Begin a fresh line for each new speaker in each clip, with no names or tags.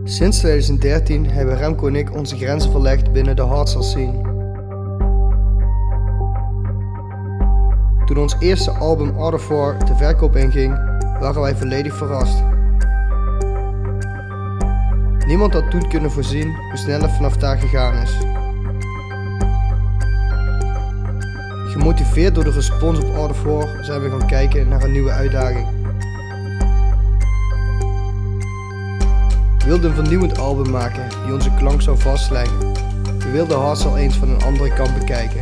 Sinds 2013 hebben Remco en ik onze grenzen verlegd binnen de hardstyle scene. Toen ons eerste album Art of War de verkoop inging, waren wij volledig verrast. Niemand had toen kunnen voorzien hoe snel het vanaf daar gegaan is. Gemotiveerd door de respons op Art of War zijn we gaan kijken naar een nieuwe uitdaging. We wilden een vernieuwend album maken die onze klank zou vastleggen. We wilden hardstyle eens van een andere kant bekijken.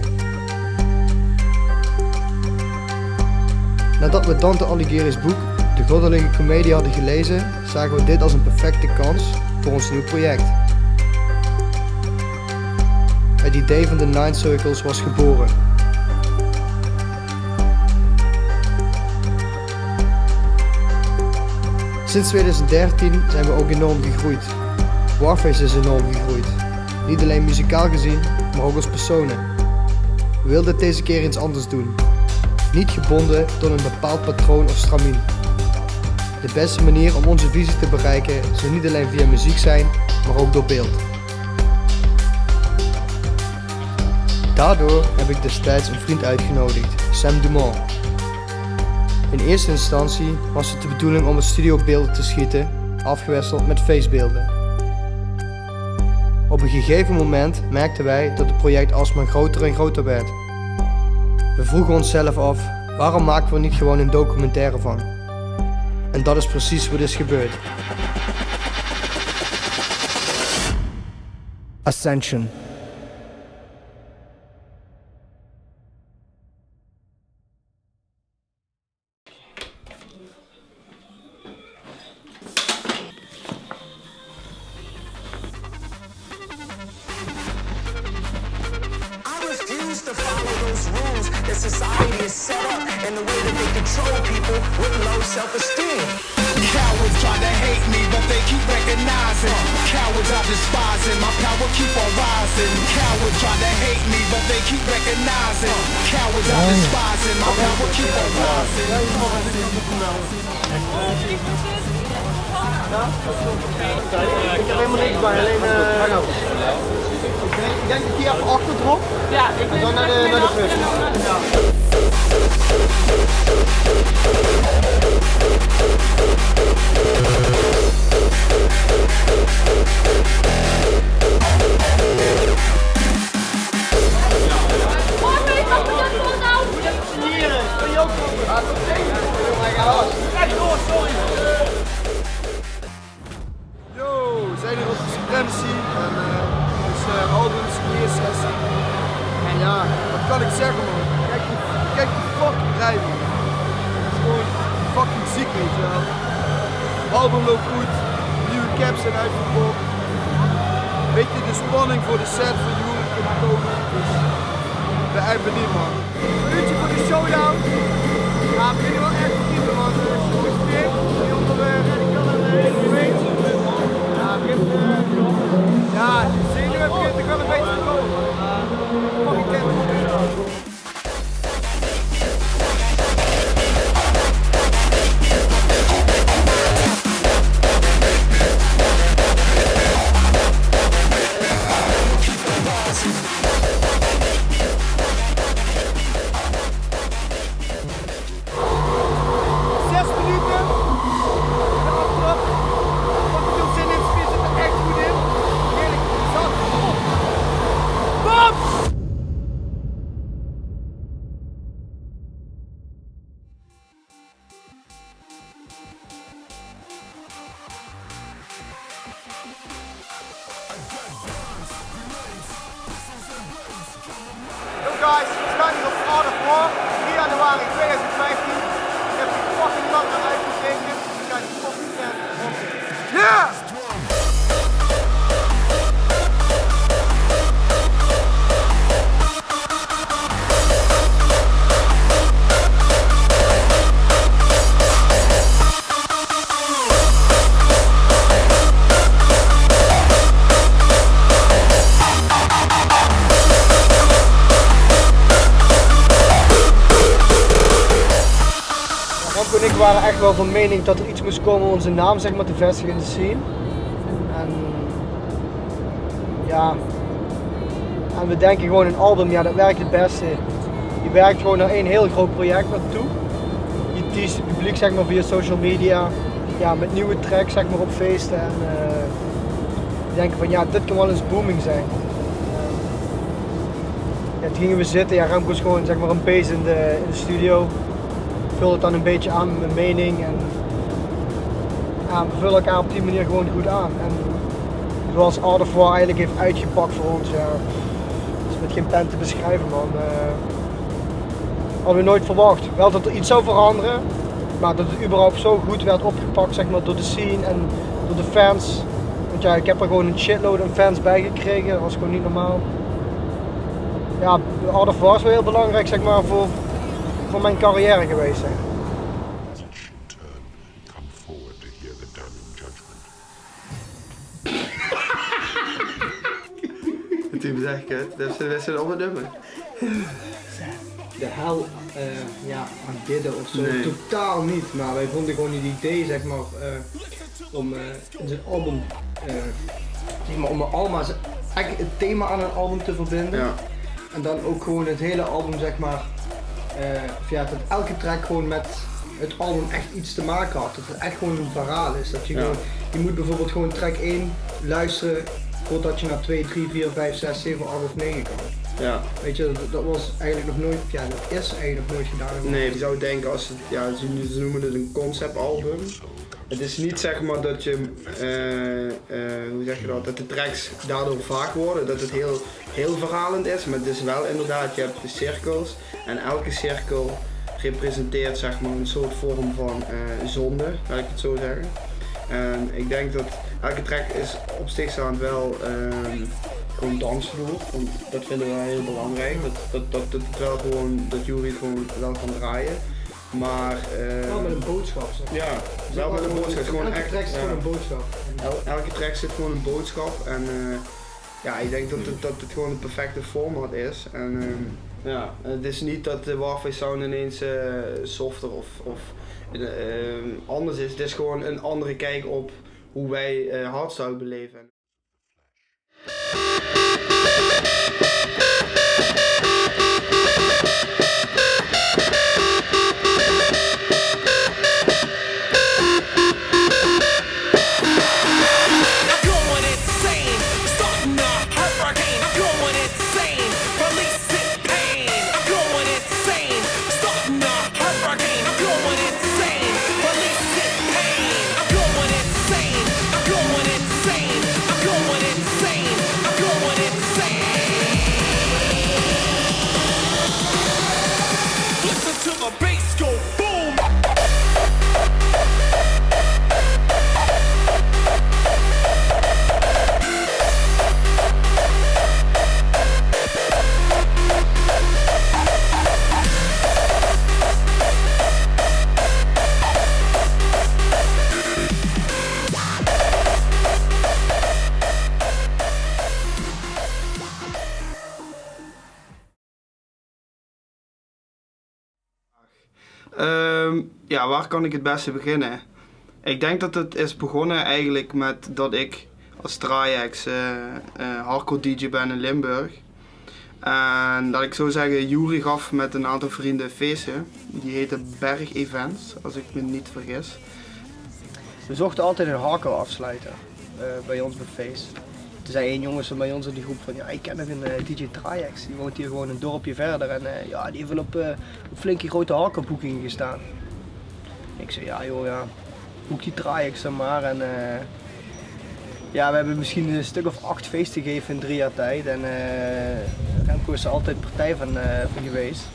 Nadat we Dante Alighieri's boek De Goddelijke Comedie hadden gelezen, zagen we dit als een perfecte kans voor ons nieuw project. Het idee van de Nine Circles was geboren. Sinds 2013 zijn we ook enorm gegroeid. Warface is enorm gegroeid. Niet alleen muzikaal gezien, maar ook als personen. We wilden het deze keer iets anders doen. Niet gebonden tot een bepaald patroon of stramien. De beste manier om onze visie te bereiken zou niet alleen via muziek zijn, maar ook door beeld. Daardoor heb ik destijds een vriend uitgenodigd, Sam Dumont. In eerste instantie was het de bedoeling om het studiobeelden te schieten, afgewisseld met feestbeelden. Op een gegeven moment merkten wij dat het project alsmaar groter en groter werd. We vroegen onszelf af, waarom maken we er niet gewoon een documentaire van? En dat is precies wat is gebeurd. Ascension.
To follow those rules that society is set up and the way that they control people with low self-esteem. Cowards try to hate me, but they keep recognizing. Cowards I despise and my power keep on rising. Cowards try to hate me, but they keep recognizing. Cowards I despise and my power keep on rising.
Ik heb helemaal niks bij, alleen hangout. Ik denk dat hier even achterdrop.
Ja, ik
en dan naar de bus. Yo, we zijn hier op de Supremacy en dus albums, eerste sessie. En ja, wat kan ik zeggen man? Kijk die fucking rij man. Het is gewoon fucking ziek weet je wel. Album loopt goed, nieuwe caps zijn uitverkocht. Beetje de spanning voor de set van Jeroen in komen. Dus ik ben echt benieuwd man. Een uurtje voor de showdown. Ja, ik ben wel echt benieuwd man. Dus gefeliciteerd. Die onder Radical en Element. Ja, begint ja, de zenuwen begint ik wel een beetje te komen. Fucking ken. Guys, we staan hier op Art of War, 3 januari 2015. Ik heb die fucking lang naar uitgekeken. Ik ga die fucking tent rocken. Yeah! Remco en ik waren echt wel van mening dat er iets moest komen om onze naam zeg maar, te vestigen in de scene.
En ja, en we denken gewoon een album, ja, dat werkt het beste. Je werkt gewoon naar één heel groot project naartoe. Je teast het publiek zeg maar via social media, ja, met nieuwe tracks zeg maar op feesten. En denken van ja, dit kan wel eens booming zijn. Ja, toen gingen we zitten, ja, Remco is gewoon zeg maar een bass in de studio. Vul het dan een beetje aan met mijn mening en ja, we vullen elkaar op die manier gewoon goed aan. En zoals Art of War eigenlijk heeft uitgepakt voor ons, ja, is met geen pen te beschrijven man. Hadden we nooit verwacht. Wel dat er iets zou veranderen, maar dat het überhaupt zo goed werd opgepakt zeg maar, door de scene en door de fans. Want ja, ik heb er gewoon een shitload aan fans bij gekregen, dat was gewoon niet normaal. Ja, Art of War is wel heel belangrijk zeg maar, voor mijn carrière geweest. Hè.
Toen zeg ik het, dat is een ander nummer.
De hel ja, aanbidden of zo,
Nee.
totaal niet. Maar wij vonden gewoon het idee zeg maar, om in zijn album, zeg maar, om eigenlijk het thema aan een album te verbinden.
Ja.
En dan ook gewoon het hele album zeg maar, ja, dat elke track gewoon met het album echt iets te maken had. Dat het echt gewoon een verhaal is. Dat je, gewoon, je moet bijvoorbeeld gewoon track 1 luisteren voordat je naar 2, 3, 4, 5, 6, 7, 8 of 9 kan.
Ja.
Weet je, dat was eigenlijk nog nooit, ja, dat is eigenlijk nog nooit gedaan.
Nee, je zou denken als het, ja, ze noemen het een conceptalbum. Het is niet zeg maar dat je, hoe zeg je dat de tracks daardoor vaak worden, dat het heel verhalend is, maar het is wel inderdaad, je hebt de cirkels en elke cirkel representeert zeg maar een soort vorm van zonde, laat ik het zo zeggen. En ik denk dat elke track is op zichzelf wel gewoon dansvloer, want dat vinden we heel belangrijk, dat wel gewoon, dat Yuri het gewoon wel kan draaien. Maar
wel met een boodschap. Zeg.
Ja, wel met een boodschap. Gewoon
elke
echt,
track zit gewoon een boodschap.
elke track zit gewoon een boodschap en ja, ik denk dat het gewoon een perfecte format is. En ja, het is niet dat de Warface sound ineens softer of anders is. Het is gewoon een andere kijk op hoe wij hardstyle beleven. Ja, waar kan ik het beste beginnen? Ik denk dat het is begonnen eigenlijk met dat ik als Trajex hardcore DJ ben in Limburg. En dat ik zo zeggen, Yuri gaf met een aantal vrienden feesten. Die heette Berg Events, als ik me niet vergis.
We zochten altijd een hardcore afsluiter bij ons bij feest. Toen zei één jongen bij ons in die groep van ja, ik ken nog een DJ Trajex, die woont hier gewoon een dorpje verder en ja, die heeft wel op flinke grote hardcore boekingen gestaan. Ik zei ja joh, ja, boek die Trajex dan maar en ja, we hebben misschien een stuk of 8 feesten gegeven in 3 jaar tijd en Remco is er altijd partij van geweest.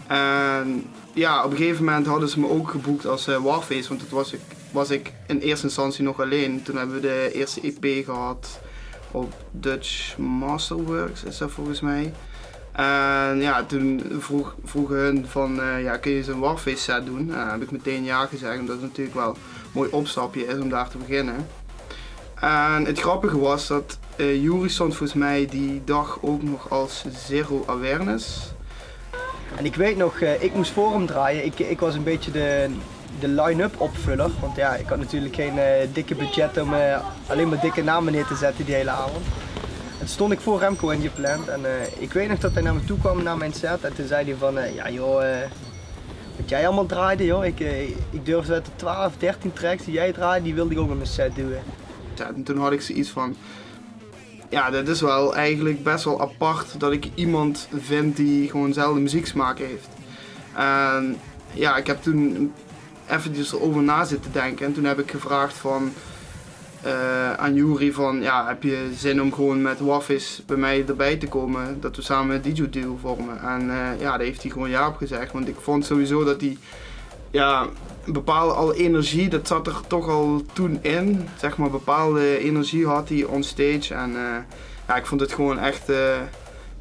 En ja, op een gegeven moment hadden ze me ook geboekt als Warface, want toen was ik in eerste instantie nog alleen. Toen hebben we de eerste EP gehad op Dutch Masterworks, is dat volgens mij. En ja, toen vroegen hun van, ja, kun je eens een Warface set doen? En heb ik meteen ja gezegd, omdat het natuurlijk wel een mooi opstapje is om daar te beginnen. En het grappige was dat Yuri stond volgens mij die dag ook nog als Zero Awareness.
En ik weet nog, ik moest voor hem draaien. Ik was een beetje de line-up opvuller. Want ja, ik had natuurlijk geen dikke budget om alleen maar dikke namen neer te zetten die hele avond. En toen stond ik voor Remco ingepland en ik weet nog dat hij naar me toe kwam na mijn set en toen zei hij van ja joh, wat jij allemaal draaide joh, ik durfde uit de 12, 13 tracks die jij draaide, die wilde ik ook in mijn set doen.
Ja, en toen had ik zoiets van, ja, dat is wel eigenlijk best wel apart dat ik iemand vind die gewoon dezelfde muzieksmaak heeft. En ja, ik heb toen eventjes erover na zitten denken en toen heb ik gevraagd aan Juri van, ja, heb je zin om gewoon met Waffis bij mij erbij te komen, dat we samen een DJ-duo vormen. En ja, daar heeft hij gewoon ja op gezegd, want ik vond sowieso dat hij, ja, een bepaalde energie, dat zat er toch al toen in, zeg maar, bepaalde energie had hij on stage en ja, ik vond het gewoon echt,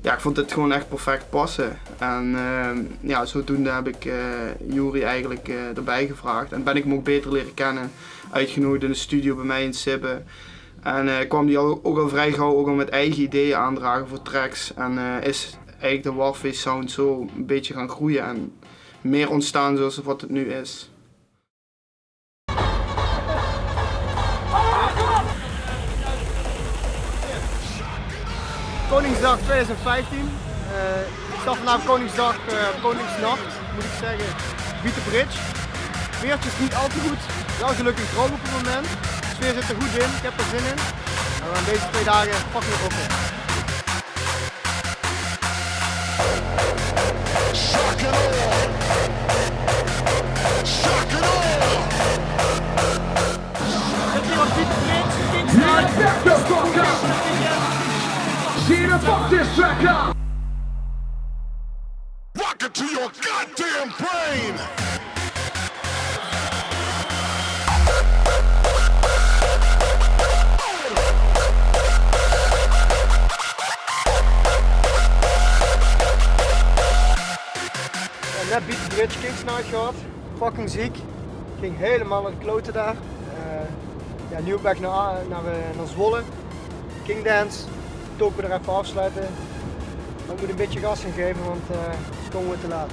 ja, ik vond het gewoon echt perfect passen. En ja, zodoende heb ik Juri eigenlijk erbij gevraagd en ben ik hem ook beter leren kennen, uitgenodigd in de studio bij mij in Sibbe. En kwam hij ook al vrij gauw ook al met eigen ideeën aandragen voor tracks en is eigenlijk de Warface sound zo een beetje gaan groeien en meer ontstaan zoals wat het nu is.
Koningsdag 2015. Ik sta vandaag Koningsdag, Koningsnacht, moet ik zeggen, Beat the Bridge. Weertje is niet al te goed, wel gelukkig droog op het moment. De sfeer zit er goed in, ik heb er zin in. En we gaan deze 2 dagen fucking rocken.
Shock it all! Shock it all!
Zit hier op Beat the Bridge, Kingside.
See the fuck this track up! Rock it to your goddamn brain!
Net Beat the Bridge Kings Night gehad, fucking ziek. Ging helemaal naar de kloten daar. Ja, nu op weg naar Zwolle. King Dance, token er even afsluiten. Maar ik moet een beetje gas gaan geven, want het komen we te laat.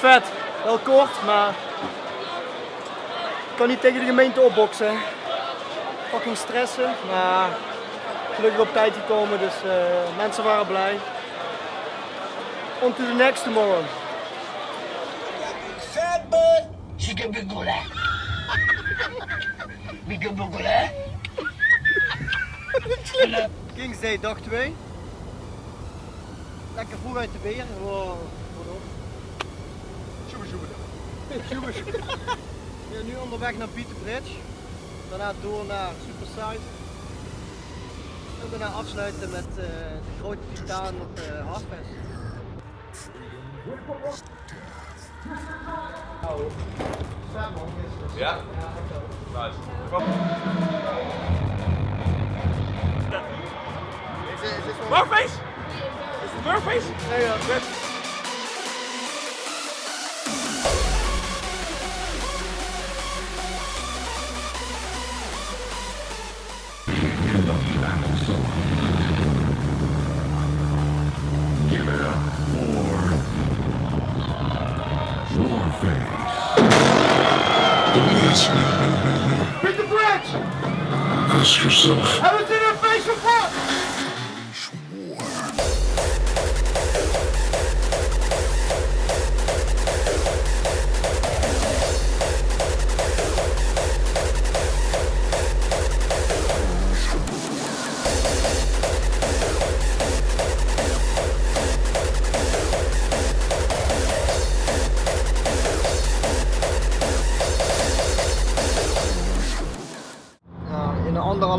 Vet, wel kort, maar ik kan niet tegen de gemeente opboksen. Fucking stressen, maar gelukkig op tijd gekomen, dus mensen waren blij. On to the next tomorrow.
Sad boy, she can be good. We can be good.
Kings Day dag 2. Lekker vroeg uit de weer. Wow, wat op. We zijn nu onderweg naar Beat the Bridge. Daarna door naar Super Size. En daarna afsluiten met de grote titaan op Hardfest.
Ja? Nice. Warface? Is het Warface?
Nee, ja.
Beat the bridge! Ask yourself. Have it in your face of what?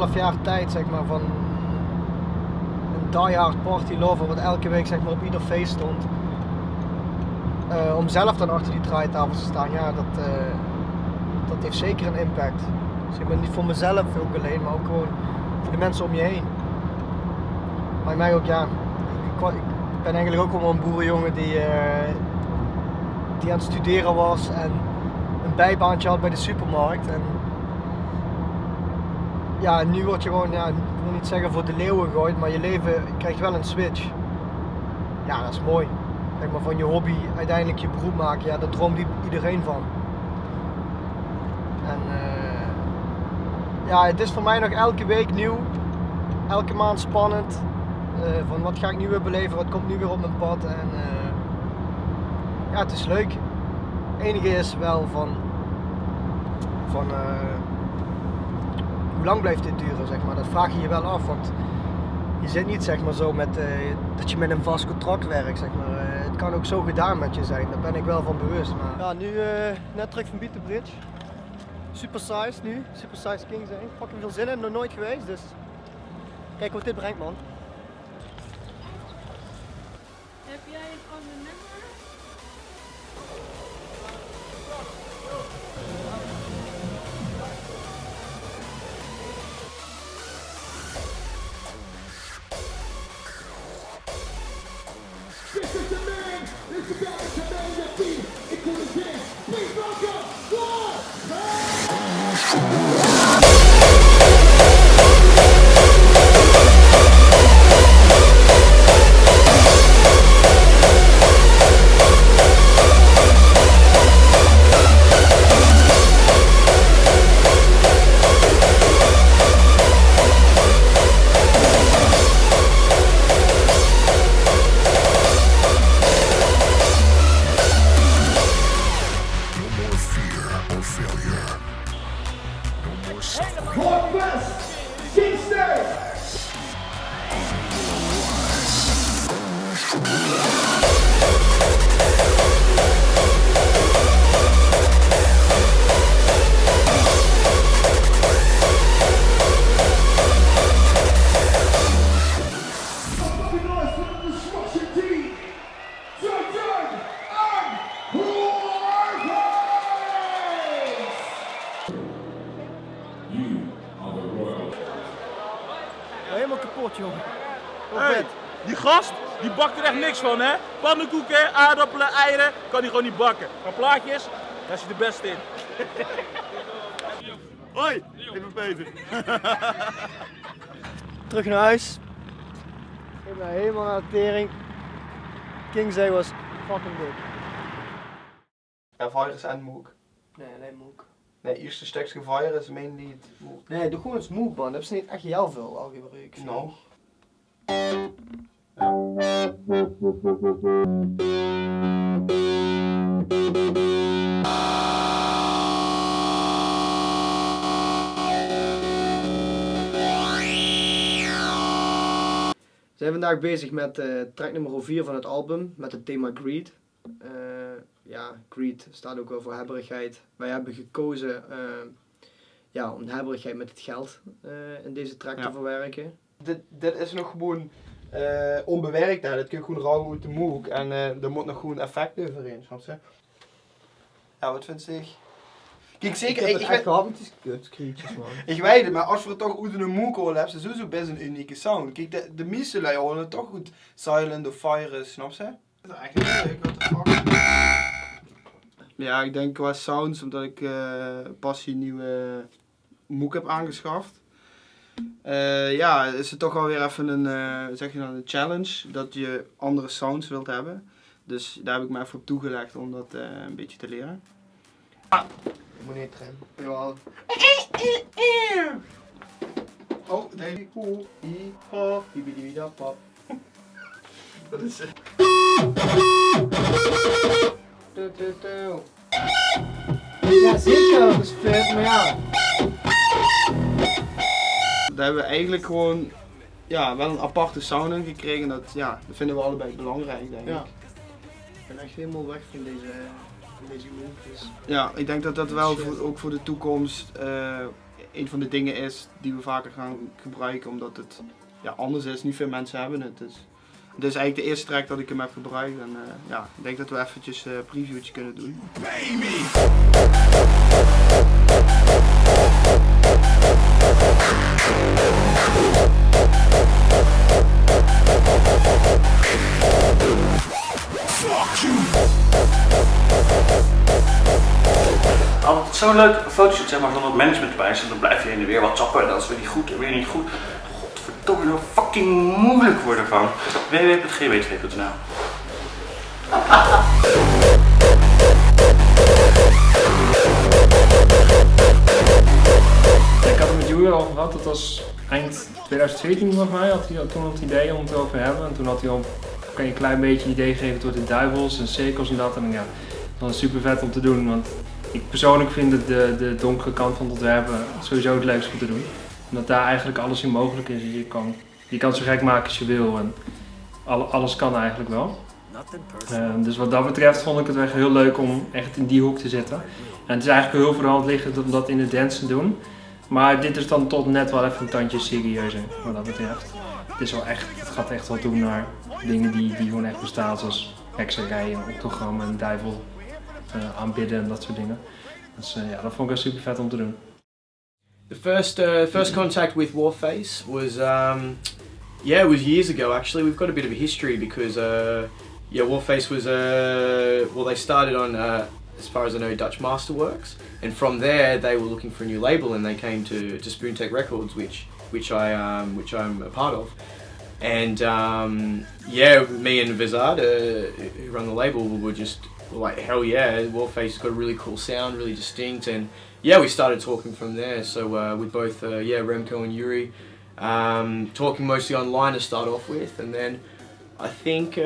1,5 jaar tijd zeg maar van een diehard party lover wat elke week zeg maar op ieder feest stond. Om zelf dan achter die draaitafel te staan, ja dat heeft zeker een impact. Zeg maar niet voor mezelf ook alleen, maar ook gewoon voor de mensen om je heen. Maar mij ook, ja, ik ben eigenlijk ook gewoon een boerenjongen die aan het studeren was en een bijbaantje had bij de supermarkt. En ja, nu word je gewoon, ja, ik wil niet zeggen voor de leeuwen gegooid, maar je leven krijgt wel een switch. Ja, dat is mooi. Zeg maar, van je hobby uiteindelijk je beroep maken, ja, daar droomt iedereen van. En ja, het is voor mij nog elke week nieuw, elke maand spannend. Van wat ga ik nu weer beleven, wat komt nu weer op mijn pad. En ja, het is leuk. Het enige is wel van hoe lang blijft dit duren, zeg maar. Dat vraag je je wel af, want je zit niet zeg maar zo met dat je met een vast contract werkt, zeg maar. Het kan ook zo gedaan met je zijn, daar ben ik wel van bewust. Maar ja, nu net terug van Beat the Bridge. Supersize nu, Supersize King zijn. Fucking veel zin in, nog nooit geweest, dus kijk wat dit brengt, man.
Heb jij een abonnement?
Helemaal kapot, jongen.
Hey, die gast, die bakt er echt niks van, hè? Pannenkoeken, aardappelen, eieren, kan hij gewoon niet bakken. Maar plaatjes, daar is hij de beste in. Hoi, ik ben Peter.
Terug naar huis. Ik ben helemaal naar de tering. Kingzee was fucking dik.
Ja, virus en moek.
Nee, alleen moek.
Nee, eerste stukje virus, main lead, moek.
Nee, doe gewoon eens moek, man. Dat is niet echt heel veel algebruik.
Nou.
We zijn vandaag bezig met track nummer 4 van het album, met het thema Greed. Ja, Greed staat ook wel voor hebberigheid. Wij hebben gekozen om de hebberigheid met het geld in deze track te verwerken.
Dit is nog gewoon onbewerkt, hè. Dit kun je gewoon rauw uit de moek en er moet nog gewoon effect overheen, snap je? Ja, wat vindt zich? Kijk, zeker,
ik heb het echt gehad met die kutkrietjes, man.
Ik weet het, maar als we het toch uit een moek horen, hebben ze sowieso best een unieke sound. Kijk, de meeste lui horen het toch goed Silent of Virus, snap je? Dat is echt niet leuk, what the fuck. Ja, ik denk qua sounds, omdat ik pas een nieuwe moek heb aangeschaft. Ja, is het toch wel weer even een challenge dat je andere sounds wilt hebben. Dus daar heb ik me even op toegelegd om dat een beetje te leren.
Ik moet niet trim. Jawel.
Oh, nee. Dat is het.
Ja, zeker, dat is vet, maar ja.
Daar hebben we eigenlijk gewoon wel een aparte sound in gekregen. Dat vinden we allebei belangrijk, denk ik.
Ja. Ik ben echt helemaal weg van deze move. Dus.
Ja, ik denk dat dat wel ook voor de toekomst
een van de dingen is die we vaker gaan gebruiken, omdat het anders is. Niet veel mensen hebben het. Dus het is eigenlijk de eerste track dat ik hem heb gebruikt. En ik denk dat we eventjes een previewtje kunnen doen.
Altijd zo'n leuke fotoshoot, zeg maar, zonder het management erbij zit, dan blijf je heen en weer wat chappen en dat is weer niet goed en weer niet goed. Godverdomme, nou fucking moeilijk worden van www.gwtv.nl.
Ik had het met Joey al gehad, dat was eind 2014 volgens mij, had hij toen het idee om het over te hebben. En toen had hij al een klein beetje idee gegeven door de duivels en cirkels en dat. En ja, dat was super vet om te doen, want ik persoonlijk vind het de donkere kant van het ontwerpen sowieso het leukste om te doen. Omdat daar eigenlijk alles in mogelijk is. Je kan het zo gek maken als je wil en alles kan eigenlijk wel. Dus wat dat betreft vond ik het echt heel leuk om echt in die hoek te zitten. En het is eigenlijk heel voor de hand liggend om dat in de dance te doen. Maar dit is dan tot net wel even een tandje serieuzer wat dat betreft. Het gaat echt wel toe naar dingen die gewoon echt bestaan, zoals hekserij, octogram en duivel aanbidden en dat soort dingen. Dus dat vond ik echt super vet om te doen.
The first contact with Warface was it was years ago actually. We've got a bit of a history because Warface was they started on as far as I know Dutch Masterworks, and from there they were looking for a new label and they came to Spoontech Records, which I'm a part of. And me and Vizard, who run the label, were like, hell yeah, Warface has got a really cool sound, really distinct, and we started talking from there. So with both Remco and Yuri, talking mostly online to start off with, and then I think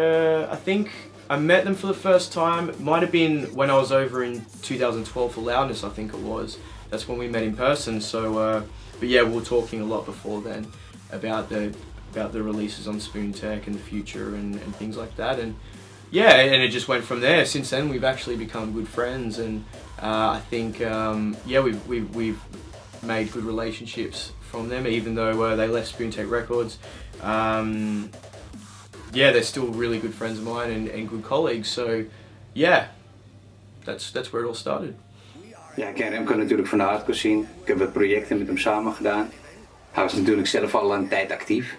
I met them for the first time. It might have been when I was over in 2012 for Loudness, I think it was. That's when we met in person. So, we were talking a lot before then about the releases on Spoontech and the future and things like that. And and it just went from there. Since then, we've actually become good friends, and I think we've made good relationships from them, even though they left Spoontech Records. They're still really good friends of mine and good colleagues. So that's where it all started.
Ja, ik ken Remco natuurlijk van de hardcore scene. Ik heb wat projecten met hem samen gedaan. Hij was natuurlijk zelf al een tijd actief.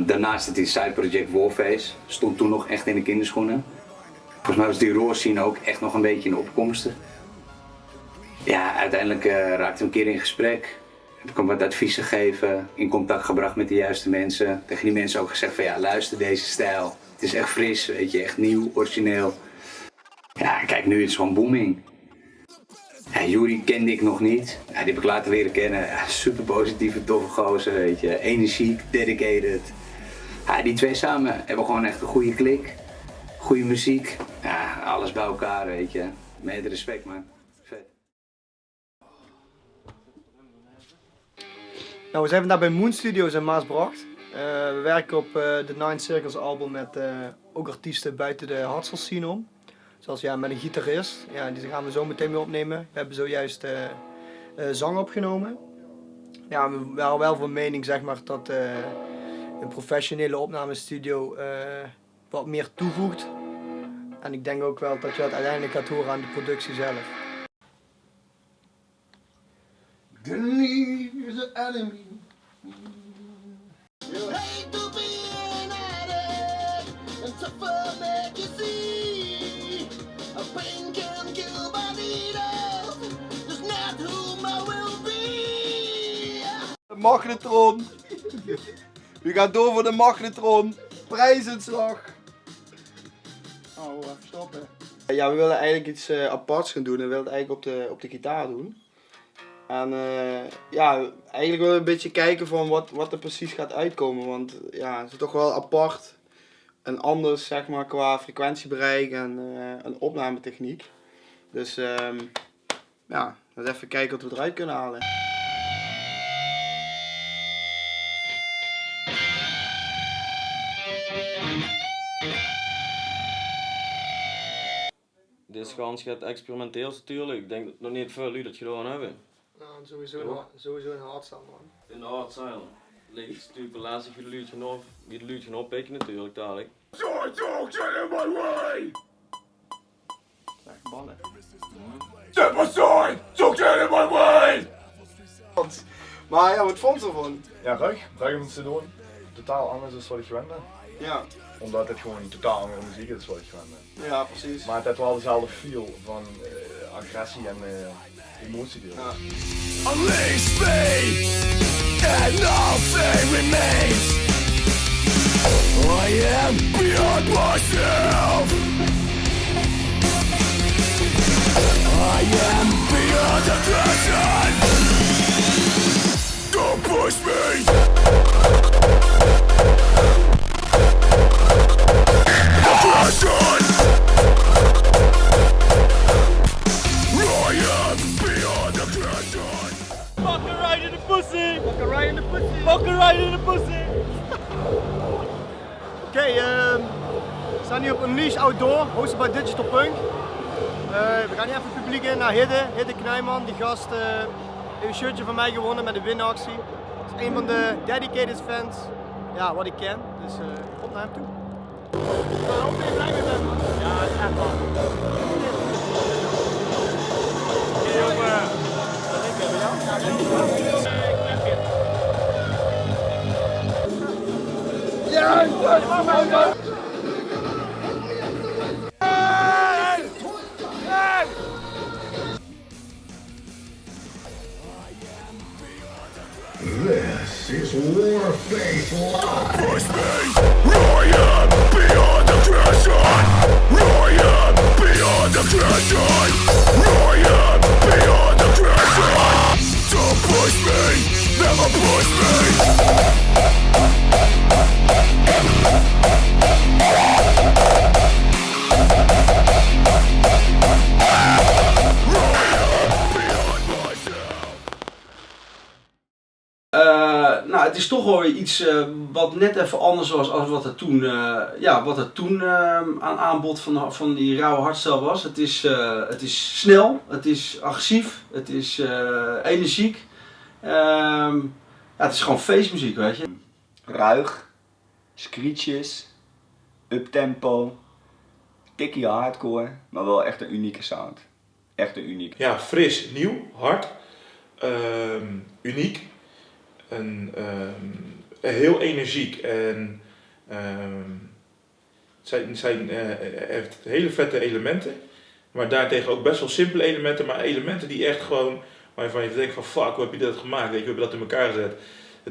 Daarnaast had hij side project Warface. Stond toen nog echt in de kinderschoenen. Volgens mij was die raw scene ook echt nog een beetje in de opkomsten. Ja, uiteindelijk raakte we een keer in gesprek. Heb ik hem wat adviezen gegeven, in contact gebracht met de juiste mensen. Tegen die mensen ook gezegd van luister deze stijl. Het is echt fris, weet je, echt nieuw, origineel. Ja, kijk, nu is het gewoon booming. Ja, Yuri kende ik nog niet. Ja, die heb ik later leren kennen. Ja, super positieve, toffe gozer, weet je. Energiek, dedicated. Ja, die twee samen hebben gewoon echt een goede klik. Goede muziek. Ja, alles bij elkaar, weet je. Met respect, man. Vet.
Nou, we zijn vandaag bij Moon Studios in Maasbracht. We werken op de Nine Circles album met ook artiesten buiten de hardstyle scene om. Zoals met een gitarist, die gaan we zo meteen mee opnemen. We hebben zojuist zang opgenomen. Ja, we waren wel van mening zeg maar, dat een professionele opnamestudio wat meer toevoegt. En ik denk ook wel dat je dat uiteindelijk gaat horen aan de productie zelf.
Believe is an enemy.
You hate to be an addict and suffer make you see. A pain can kill but it is not whom I will be.
De magnetron. U gaat door voor de magnetron. Prijzenslag. Oh, even stoppen.
Ja, we willen eigenlijk iets aparts gaan doen en we willen het eigenlijk op de gitaar doen. En eigenlijk willen we een beetje kijken van wat er precies gaat uitkomen, want het is toch wel apart en anders zeg maar qua frequentiebereik en een opnametechniek. Dus laten we even kijken wat we eruit kunnen halen.
Dit is gewoon het experimenteels natuurlijk. Ik denk dat nog niet veel jullie dat gedaan hebben.
Nou, Sowieso een hardstyle, man.
In de hardstyle ligt natuurlijk de laatste wie de luurtje oppikken natuurlijk dadelijk.
Echt ballen.
Step aside! Don't get in my way! Maar ja, wat vond je ervan?
Ja, ruig om te doen. Totaal anders dan wat ik gewend ben.
Ja.
Omdat het gewoon totaal andere muziek is wat ik gewend ben.
Ja, precies.
Maar het heeft wel dezelfde feel van agressie en emotie deel.
Ja.
Unleash me, and nothing remains. I am beyond myself. I am beyond aggression. Don't push me. Aggression. I am beyond aggression.
Fucking right in the pussy!
Fucking right in the pussy!
Fucking right in the pussy!
Oké, we staan nu op Unleash Outdoor, hosted bij Digital Punk. We gaan nu even het publiek in naar Hidde Knijman. Die gast heeft een shirtje van mij gewonnen met de winactie. Dat is een van de dedicated fans wat ik ken, dus kom naar hem toe. Ik ben ook weer blij met hem, man.
Ja, het is echt man. Hey jongen!
This is Warface Live. Push me. I am beyond aggression. I am beyond aggression. I am beyond aggression. Don't push me. Never push me.
Nou, het is toch wel weer iets wat net even anders was als wat er toen, aan aanbod van die rauwe hardstyle was. Het is snel, het is agressief, het is energiek. Het is gewoon feestmuziek, weet je.
Ruig, screeches, uptempo, tikkie hardcore, maar wel echt een unieke sound. Echt een unieke.
Ja, fris, nieuw, hard, uniek. En heel energiek en heeft hele vette elementen, maar daartegen ook best wel simpele elementen, maar elementen die echt gewoon, waarvan je denkt van fuck, hoe heb je dat gemaakt, weet je, hoe heb je dat in elkaar gezet.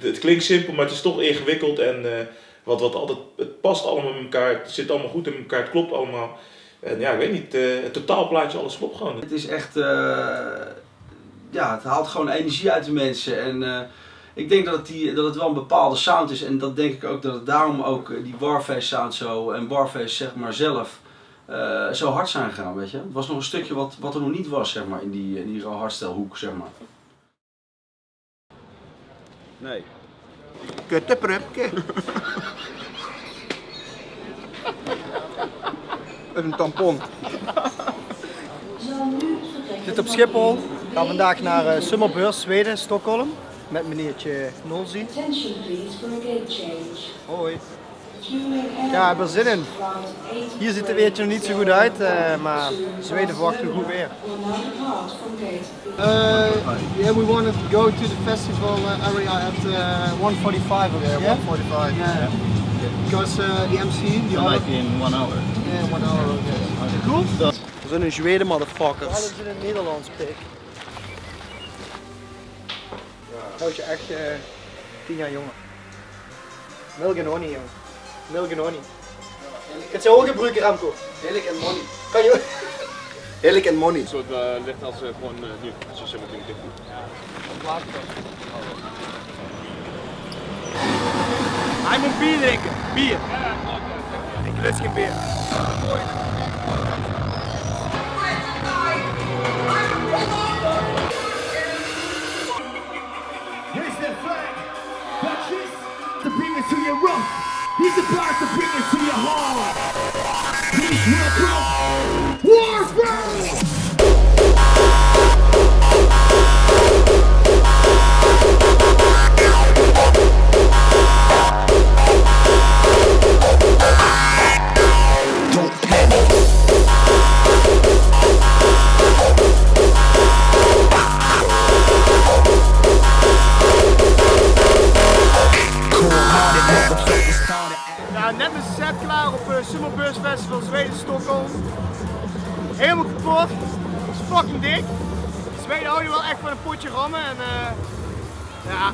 Het klinkt simpel, maar het is toch ingewikkeld en wat altijd, het past allemaal met elkaar, het zit allemaal goed in elkaar, het klopt allemaal. En ja, ik weet niet, het totaalplaatje, alles klopt gewoon.
Het is echt, het haalt gewoon energie uit de mensen en ik denk dat het wel een bepaalde sound is en dat denk ik ook dat het daarom ook die Warface sound zo en Warface zeg maar zelf zo hard zijn gegaan, weet je. Het was nog een stukje wat er nog niet was, zeg maar, in die hardstyle hoek, zeg maar.
Nee. Kutteprupke. Een tampon.
Ik zit op Schiphol. Ik ga vandaag naar Summerbeurs, Zweden, Stockholm. Met meneertje Nolzi. Hoi. Ja, ik heb er zin in. Hier ziet het weertje nog niet zo goed uit, maar Zweden verwachten we goed weer. Yeah, we wanted to go to the festival area at 1:45.
Yeah, 1:45.
Yeah. Because the MC, the
might be in 1 hour.
Yeah, 1 hour. Okay. Cool.
We zijn in Zweden, motherfuckers.
Ja, dat is in het Nederlands, pik. Houd je echt 10 jaar jonger. Milk and honey, jong. Milk and honey. Het zijn ook gebruiken, Ramco.
Heerlijk en money.
Kan je?
Heerlijk en money.
Een soort licht als gewoon nu, zo zeg maar dit.
Hij moet bier drinken. Bier. Ik lust geen bier.
Here's the flag. Watch this. To bring it to your rough. He's about to bring it to your heart. He's welcome. Warfare!
net mijn set klaar op Sumo Burst Festival Zweden, Stockholm. Helemaal kapot. Het is fucking dik. Zweden hou je wel echt van een potje rammen en ja,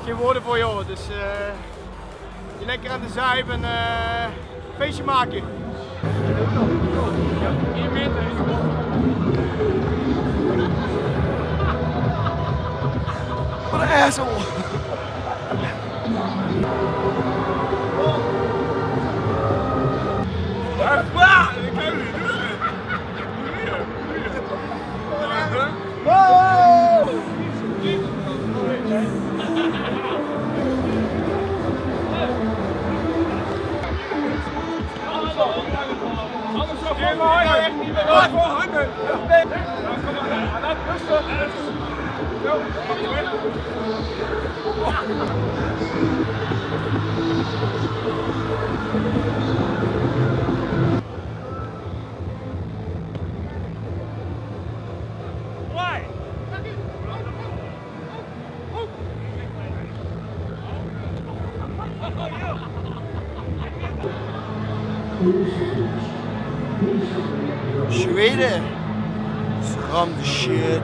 geen woorden voor joh. Dus je lekker aan de zuip en feestje maken.
Wat een asshole! Zweden. Schram de shit.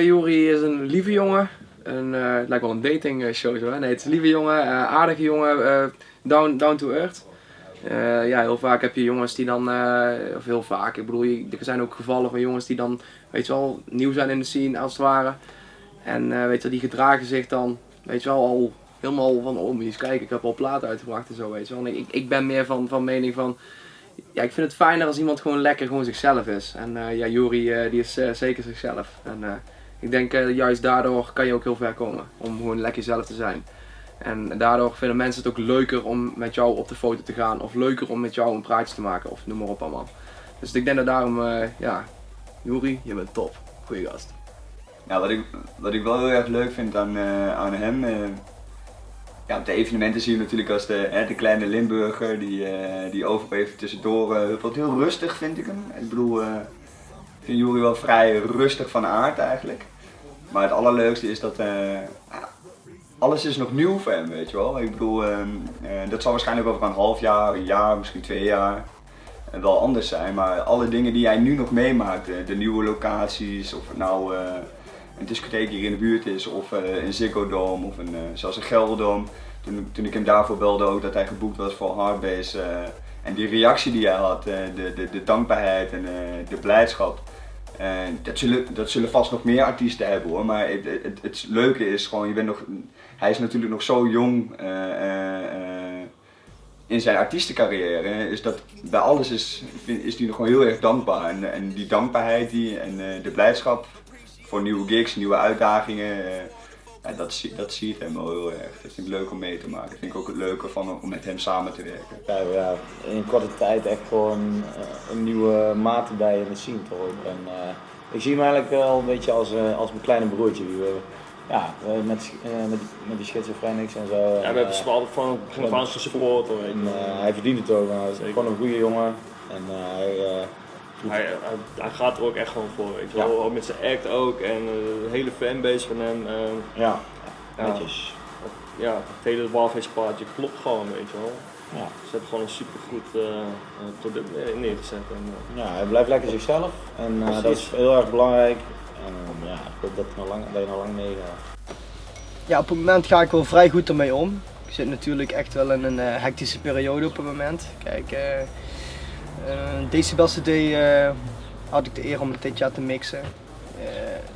Juri is een lieve jongen. Het lijkt wel een dating show zo. Nee, het is een lieve jongen, aardige jongen, down to earth. Ja, heel vaak heb je jongens die dan, of heel vaak, ik bedoel, er zijn ook gevallen van jongens die dan, weet je wel, nieuw zijn in de scene als het ware. En weet je wel, die gedragen zich dan, weet je wel, al helemaal van, oh moet je eens kijken, ik heb al platen uitgebracht en zo, weet je wel. En ik ben meer van mening van, ja, ik vind het fijner als iemand gewoon lekker gewoon zichzelf is. En ja, Juri die is zeker zichzelf. En ik denk juist daardoor kan je ook heel ver komen, om gewoon lekker jezelf te zijn. En daardoor vinden mensen het ook leuker om met jou op de foto te gaan, of leuker om met jou een praatje te maken, of noem maar op allemaal. Dus ik denk dat daarom, ja, Juri, je bent top. Goeie gast.
Ja, wat ik wel heel erg leuk vind aan hem, ja, op de evenementen zie je natuurlijk als de kleine Limburger die overal even tussendoor huppelt. Heel rustig vind ik hem. Ik bedoel, ik vind Juri wel vrij rustig van aard eigenlijk. Maar het allerleukste is dat alles is nog nieuw voor hem, weet je wel. Ik bedoel, dat zal waarschijnlijk over een half jaar, een jaar, misschien 2 jaar wel anders zijn. Maar alle dingen die hij nu nog meemaakt, de nieuwe locaties, of het nou een discotheek hier in de buurt is, of een Ziggo Dome, of zelfs een Gelderdoom. Toen ik hem daarvoor belde ook dat hij geboekt was voor Hardbase. En die reactie die hij had, de dankbaarheid en de blijdschap. Dat zullen vast nog meer artiesten hebben hoor, maar het leuke is gewoon, hij is natuurlijk nog zo jong in zijn artiestencarrière, is dat bij alles is hij nog gewoon heel erg dankbaar. En die dankbaarheid en de blijdschap voor nieuwe gigs, nieuwe uitdagingen, dat zie ik hem wel heel erg. Dat vind ik leuk om mee te maken. Dat vind ik ook het leuke om met hem samen te werken.
Ja, in korte tijd echt gewoon een nieuwe maat bij in de scene toch ook. En ik zie hem eigenlijk wel een beetje als mijn kleine broertje. Met die schizofrenics en zo.
Ja, we hebben ze altijd van support.
Hij verdient het ook. Hij is gewoon een goede jongen. En
hij gaat er ook echt gewoon voor, weet je wel. Ook met zijn act ook en de hele fanbase van hem.
netjes.
Ja, het hele Warface paardje klopt gewoon, weet je wel.
Ja.
Ze hebben gewoon een supergoed product neergezet.
Ja, hij blijft lekker zichzelf en dat is heel erg belangrijk. En ja, ik hoop dat je nog lang meegaat.
Ja, op het moment ga ik wel vrij goed ermee om. Ik zit natuurlijk echt wel in een hectische periode op het moment. Kijk, Decibels CD had ik de eer om het dit jaar te mixen.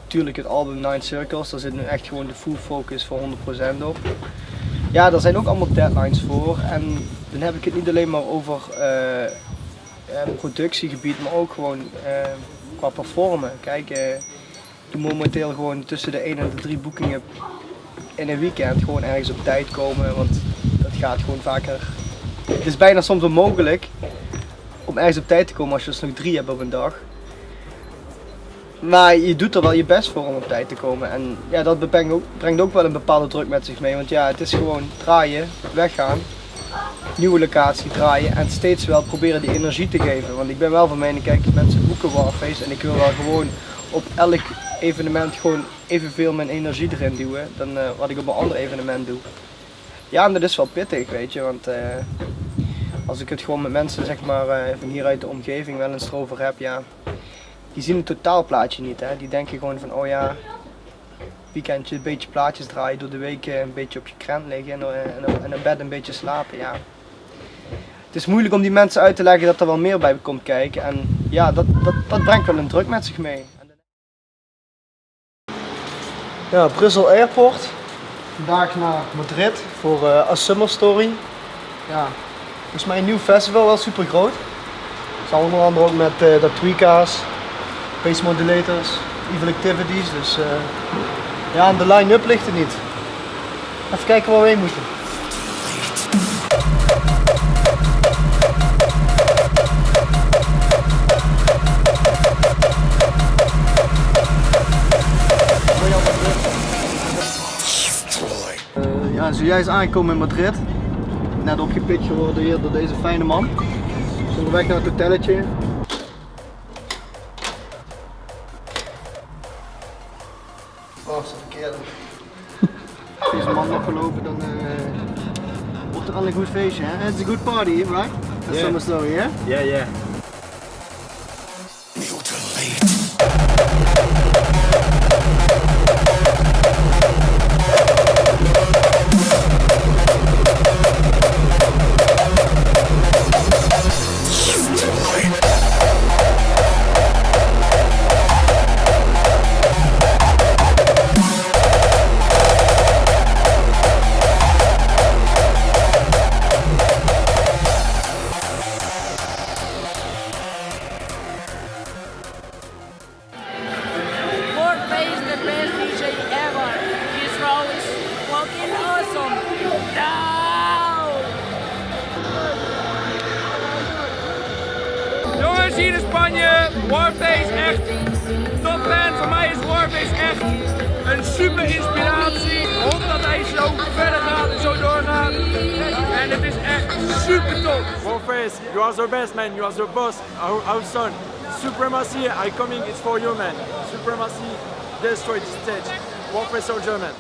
Tuurlijk het album Nine Circles, daar zit nu echt gewoon de full focus voor 100% op. Ja, daar zijn ook allemaal deadlines voor en dan heb ik het niet alleen maar over productiegebied, maar ook gewoon qua performen. Kijk, ik doe momenteel gewoon tussen de 1 en de 3 boekingen in een weekend gewoon ergens op tijd komen, want dat gaat gewoon vaker. Het is bijna soms onmogelijk om ergens op tijd te komen als je dus nog 3 hebt op een dag. Maar je doet er wel je best voor om op tijd te komen en ja, dat brengt ook wel een bepaalde druk met zich mee, want ja, het is gewoon draaien, weggaan, nieuwe locatie draaien en steeds wel proberen die energie te geven. Want ik ben wel van mening, kijk, mensen boeken Warface en ik wil wel gewoon op elk evenement gewoon evenveel mijn energie erin duwen dan wat ik op een ander evenement doe. Ja, en dat is wel pittig, weet je, want als ik het gewoon met mensen zeg maar van hier uit de omgeving wel eens erover heb, ja, die zien het totaalplaatje niet, hè. Die denken gewoon van, oh ja, weekendje een beetje plaatjes draaien, door de week een beetje op je krent liggen en in bed een beetje slapen, ja. Het is moeilijk om die mensen uit te leggen dat er wel meer bij komt kijken en ja, dat brengt wel een druk met zich mee. Ja, Brussel Airport. Vandaag naar Madrid voor A Summer Story. Ja, volgens mij een nieuw festival, wel super groot. Zal onder andere ook met de Tweakers, Bass Modulators, Evil Activities, dus ja, en de line-up ligt er niet. Even kijken waar we heen moeten. Ja, zojuist aangekomen in Madrid. Net opgepikt geworden hier door deze fijne man. Dus onderweg naar het hotelletje. Oh, dat is verkeerd. Als deze man nog gelopen, dan wordt er al een goed feestje. Hè? It's a good party, right? That's Summer Story, yeah?
Yeah, yeah.
Jongens, hier in Spanje, Warface echt top band. Voor mij is Warface echt een super inspiratie. Ik hoop dat hij zo verder gaat en zo doorgaat. En het is echt super top.
Warface, you are the best, man. You are the boss. Our son. Supremacy, I coming, it's for you, man. Supremacy, destroy the stage. Warface Soldier, man.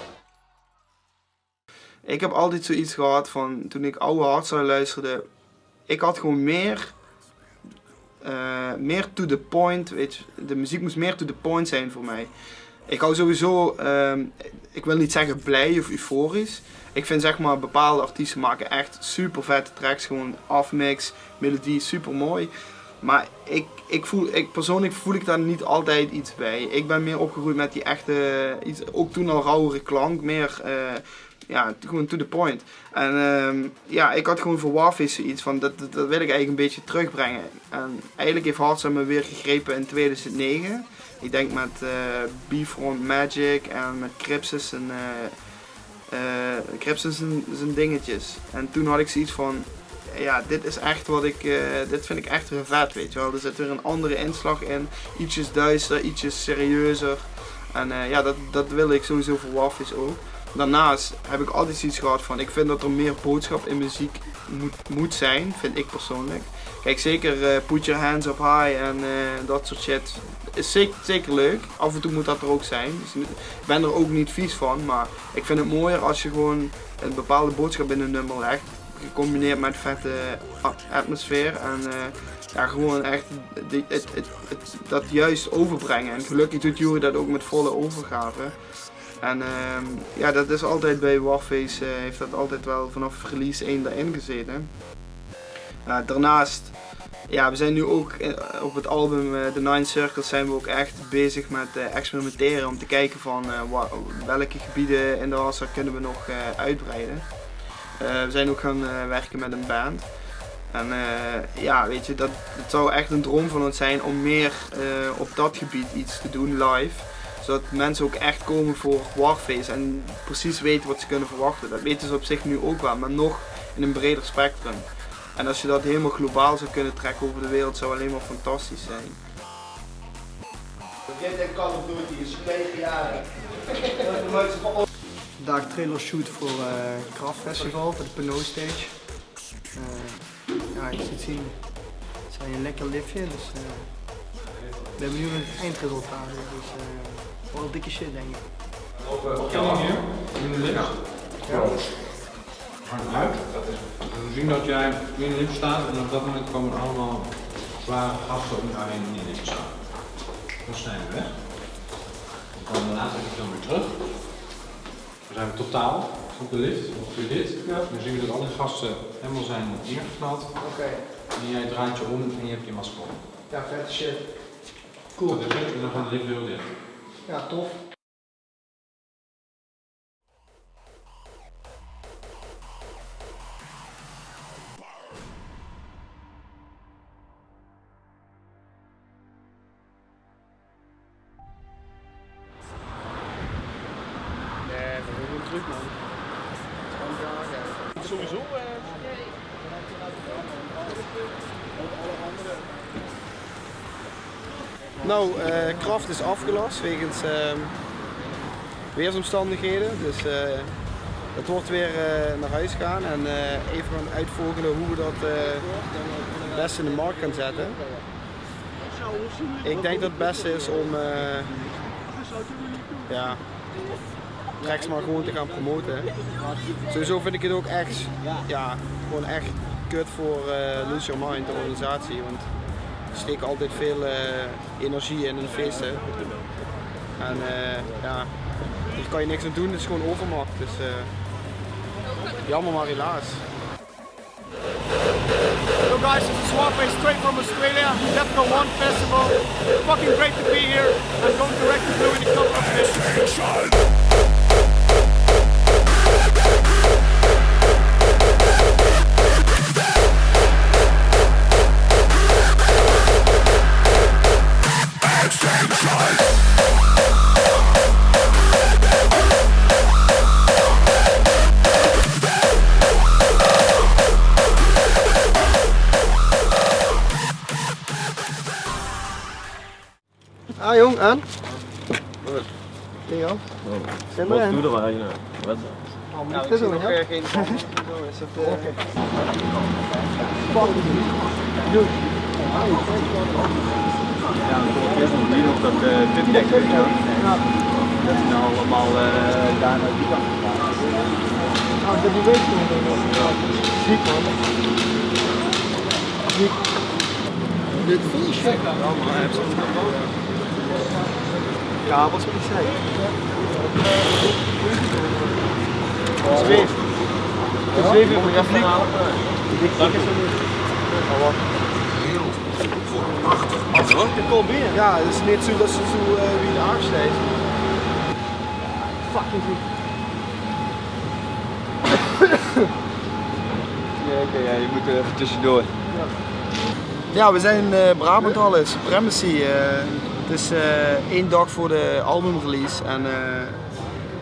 Ik heb altijd zoiets gehad van, toen ik oude hardstyle luisterde, ik had gewoon meer to the point, weet je, de muziek moest meer to the point zijn voor mij. Ik hou sowieso, ik wil niet zeggen blij of euforisch. Ik vind zeg maar bepaalde artiesten maken echt super vette tracks, gewoon afmix, melodie, super mooi. Maar persoonlijk voel ik daar niet altijd iets bij. Ik ben meer opgegroeid met die echte, ook toen al rauwere klank, meer ja, gewoon to the point. En ja, ik had gewoon voor Warface iets van, dat wil ik eigenlijk een beetje terugbrengen. En eigenlijk heeft Hardstyle me weer gegrepen in 2009. Ik denk met B-Front Magic en met Crypsis en Crypsis zijn dingetjes. En toen had ik zoiets van, ja, dit is echt wat dit vind ik echt weer vet, weet je wel. Er zit weer een andere inslag in, ietsjes duister, ietsjes serieuzer. En ja, dat wil ik sowieso voor Warface ook. Daarnaast heb ik altijd zoiets gehad van, ik vind dat er meer boodschap in muziek moet zijn, vind ik persoonlijk. Kijk, zeker Put Your Hands Up High en dat soort shit is zeker leuk. Af en toe moet dat er ook zijn. Dus ik ben er ook niet vies van, maar ik vind het mooier als je gewoon een bepaalde boodschap in een nummer legt. Gecombineerd met vette atmosfeer en ja, gewoon echt dat juist overbrengen. En gelukkig doet Jury dat ook met volle overgave. En ja, dat is altijd bij Warface, heeft dat altijd wel vanaf release 1 daarin gezeten. Daarnaast, ja, we zijn nu ook op het album The Nine Circles zijn we ook echt bezig met experimenteren om te kijken van welke gebieden in de hardstyle kunnen we nog uitbreiden. We zijn ook gaan werken met een band. En ja, weet je, het zou echt een droom van ons zijn om meer op dat gebied iets te doen live. Zodat mensen ook echt komen voor Warface en precies weten wat ze kunnen verwachten. Dat weten ze op zich nu ook wel, maar nog in een breder spectrum. En als je dat helemaal globaal zou kunnen trekken over de wereld, zou alleen maar fantastisch zijn.
Dit en Call of Duty is 9 jaar. Vandaag trailer shoot voor Kraft Festival, voor de Pernod Stage. Ja, je ziet zien, het is een lekker liftje, dus ik ben benieuwd naar het eindresultaat. Dus, Wel dikke shit denk ik.
Optelling hier, in de lift. Ja. Hard uit. We zien dat jij in de lift staat en op dat moment komen er allemaal zware gasten om jou heen in de lift staan. Dan snij je weg. Dan komen we later dan weer terug. Dan zijn we totaal op de lift, ongeveer dit. Ja. Dan zien we dat alle gasten helemaal zijn neergeknald.
Oké.
En jij draait je om en je hebt je masker op.
Ja, vette shit. Cool.
Dat is het en dan gaat de lift weer dicht.
Ja, tof. Nee, we gaan gewoon terug, man.
Sowieso.
Nou, kracht is afgelast wegens weersomstandigheden. Dus het wordt weer naar huis gaan en even gaan uitvogelen hoe we dat het beste in de markt gaan zetten. Ik denk dat het beste is om ja, tracks maar gewoon te gaan promoten. Sowieso vind ik het ook echt, ja, gewoon echt kut voor Lose Your Mind, de organisatie. Want we steken altijd veel energie in de feesten. En ja, daar kan je niks aan doen, het is gewoon overmacht. Dus jammer maar helaas.
Hello guys, this is Warface straight from Australia, Defcon 1 Festival. Fucking great to be here. I'm going direct to Blue in a couple of minutes.
Ah jong, en?
Goed.
Theo?
Wat doe je er eigenlijk? Wat?
Nou, ik zie nog geen is het oké.
Ja, we eerst nog zien of dat Vipdeck is. Dat is nou allemaal daar naar die kant gegaan.
Nou, dat die weet nog. Ziek man. Ziek. Dit feestje. Ja, wat zou ik zeggen? Zweef. Zweef in mijn publiek. De Colbert. Ja, het is niet zo dat ze zo wie de aangesleed. Fucking goed.
Ja, je moet er even tussendoor.
Ja, we zijn Brabantallen, Supremacy. Het is 1 dag voor de albumrelease en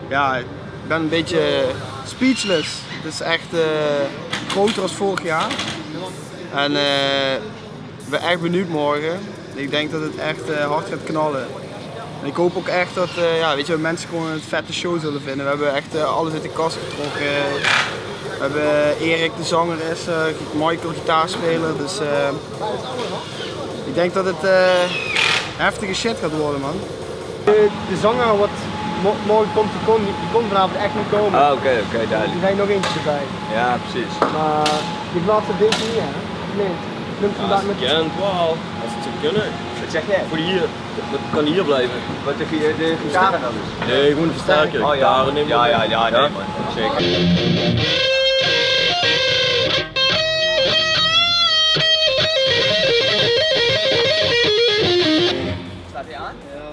ja, ik ben een beetje speechless. Het is echt groter dan vorig jaar en ik ben echt benieuwd morgen. Ik denk dat het echt hard gaat knallen. En ik hoop ook echt dat ja, weet je, mensen gewoon een vette show zullen vinden. We hebben echt alles uit de kast getrokken. We hebben Erik de zanger is, Michael gitaarspeler, dus ik denk dat het heftige shit gaat worden, man. De zanger wat morgen komt, die kon vanavond echt niet komen.
Ah, oké, duidelijk.
Er zijn nog eentje erbij.
Ja, precies.
Maar die laatste deze niet, hè? Nee.
Als het kent wel, als het zou kunnen.
Wat zeg jij?
Voor hier, dat kan hier blijven.
Wat de gitaren dan dus?
Nee, gewoon de versterker.
Oh ja, nee man, zeker.
Staat hij aan? Ja,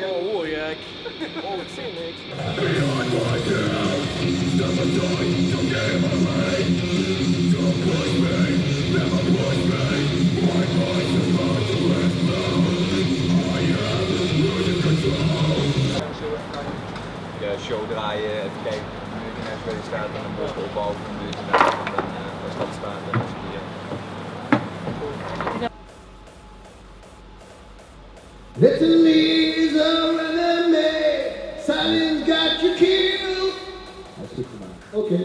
Oh, hoor je. Oh, ik zie niks.
Ja, show draaien, even kijken hoe de mensen bij je staat en dan boven opbouwen en dan als dat staat dan is het hier.
Little Lisa running me, silence got you killed. Oké.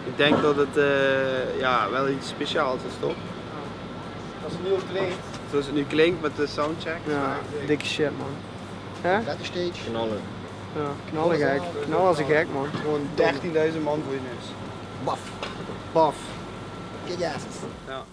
Ik denk dat het ja, wel iets speciaals is, toch?
Als het nu ook klinkt.
Zoals het nu klinkt met de soundcheck.
Ja, dikke shit man. Hè?
Vette stage. Knallen.
Ja, knallen gek. Knallen als een gek man.
Gewoon 13.000 man voor je neus. Baf.
Baf.
Kick asses. Ja.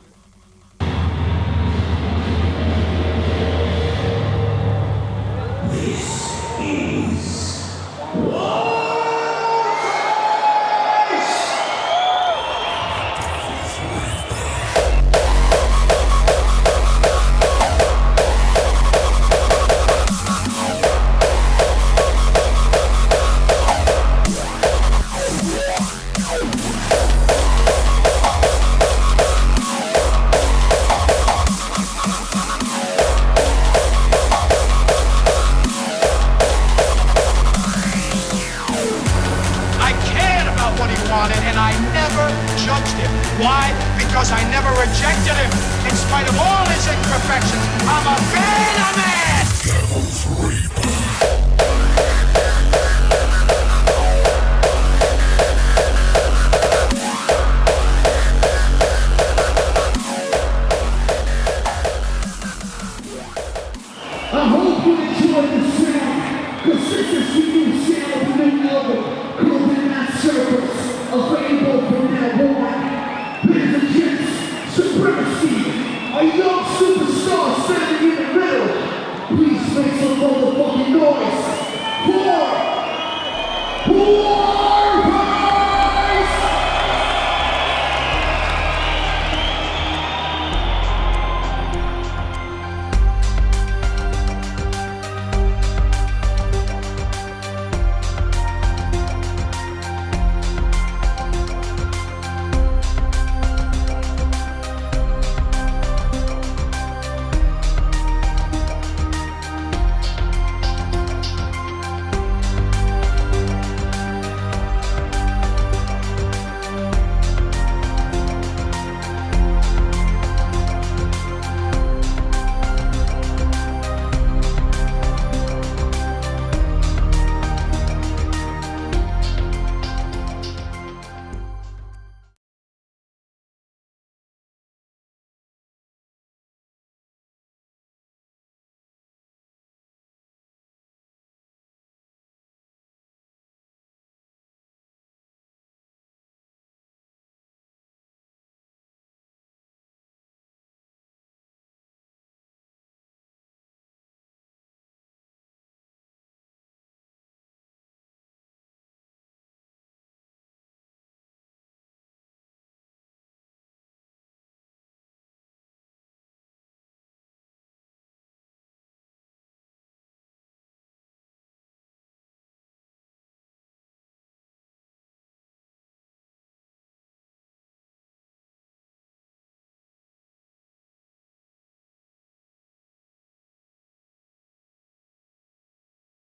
And I never judged him. Why? Because I never rejected him. In spite of all his imperfections, I'm a fan of man! Devil's Reaper.
I hope you enjoy the sound. Consistency